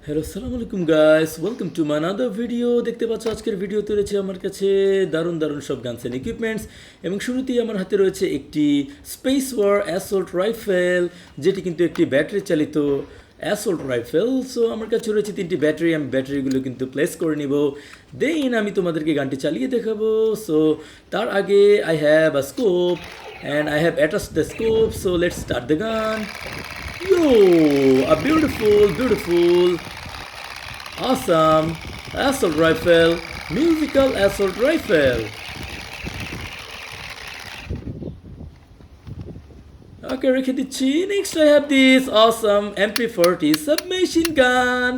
Hello আসসালামু আলাইকুম guys, welcome to my another video. দেখতে পাচ্ছ আজকের ভিডিওতে রয়েছে আমার কাছে দারুণ দারুণ সব গানস অ্যান্ড ইকুইপমেন্টস, এবং শুরুতেই আমার হাতে রয়েছে একটি স্পেস ওয়ার অ্যাসল্ট রাইফেল, যেটি কিন্তু একটি ব্যাটারি চালিত অ্যাসল্ট রাইফেল। সো আমার কাছে রয়েছে তিনটি ব্যাটারি, আমি ব্যাটারিগুলো কিন্তু প্লেস করে নিব, দেন আমি তোমাদেরকে গানটি চালিয়ে দেখাবো। সো তার আগে I have a scope and I have attached the scope, so let's start the gun. Yo, a beautiful, awesome assault rifle, musical assault rifle. Okay, রেখে দিচ্ছি। Next I have this awesome MP40 submachine gun.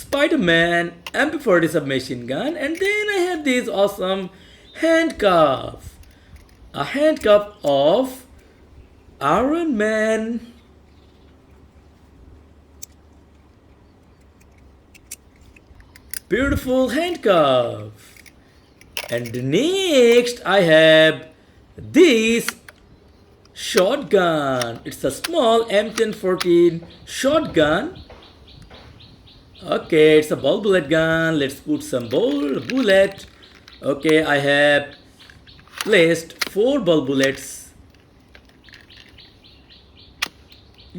Spiderman MP40 submachine gun, and then I have this awesome handcuff, a handcuff of Iron Man. Beautiful handcuff. And next I have this shotgun. It's a small M1014 shotgun. Okay, it's a ball bullet gun. Let's put some bullet. Okay, I have placed 4 ball bullets.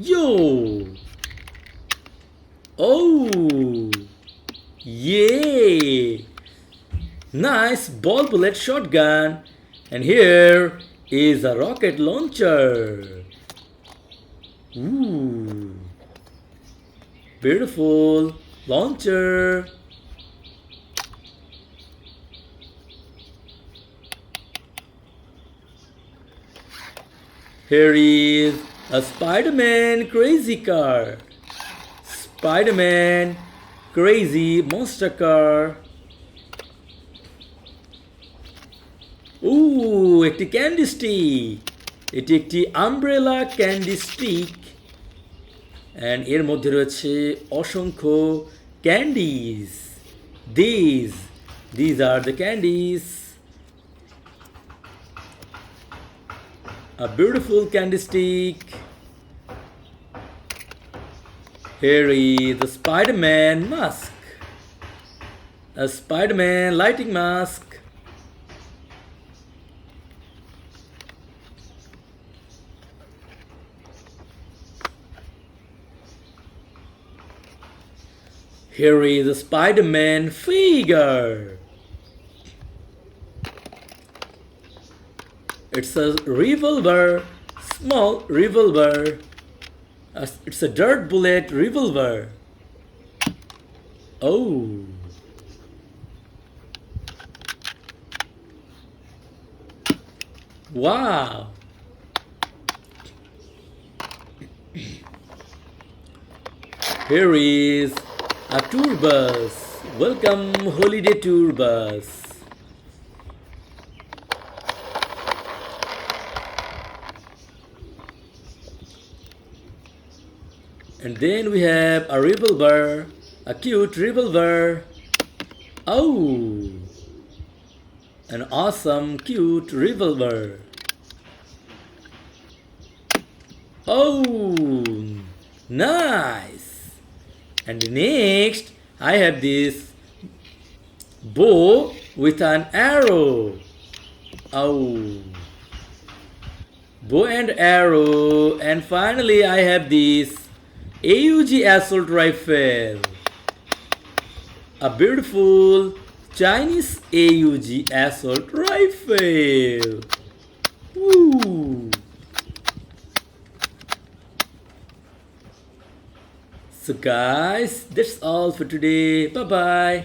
Yo! Oh! Yay! Nice ball bullet shotgun. And here is a rocket launcher. Ooh! Beautiful launcher. Here is a Spiderman crazy car. Spiderman crazy monster car. একটি candy stick. এটি একটি umbrella candy stick, and এর মধ্যে রয়েছে অসংখ্য candies. These are the candies. A beautiful candy stick. Here is the Spiderman mask. A Spiderman lighting mask. Here is a Spiderman figure. It's a revolver, small revolver. It's a dirt bullet revolver. Oh. Wow. Here is a tour bus. Welcome holiday tour bus. And then we have a revolver, a cute revolver. Oh, an awesome cute revolver. Oh, nice. And next I have this bow with an arrow. Oh, bow and arrow. And finally I have this AUG assault rifle, a beautiful Chinese AUG assault rifle. Woo! So guys, that's all for today. Bye bye.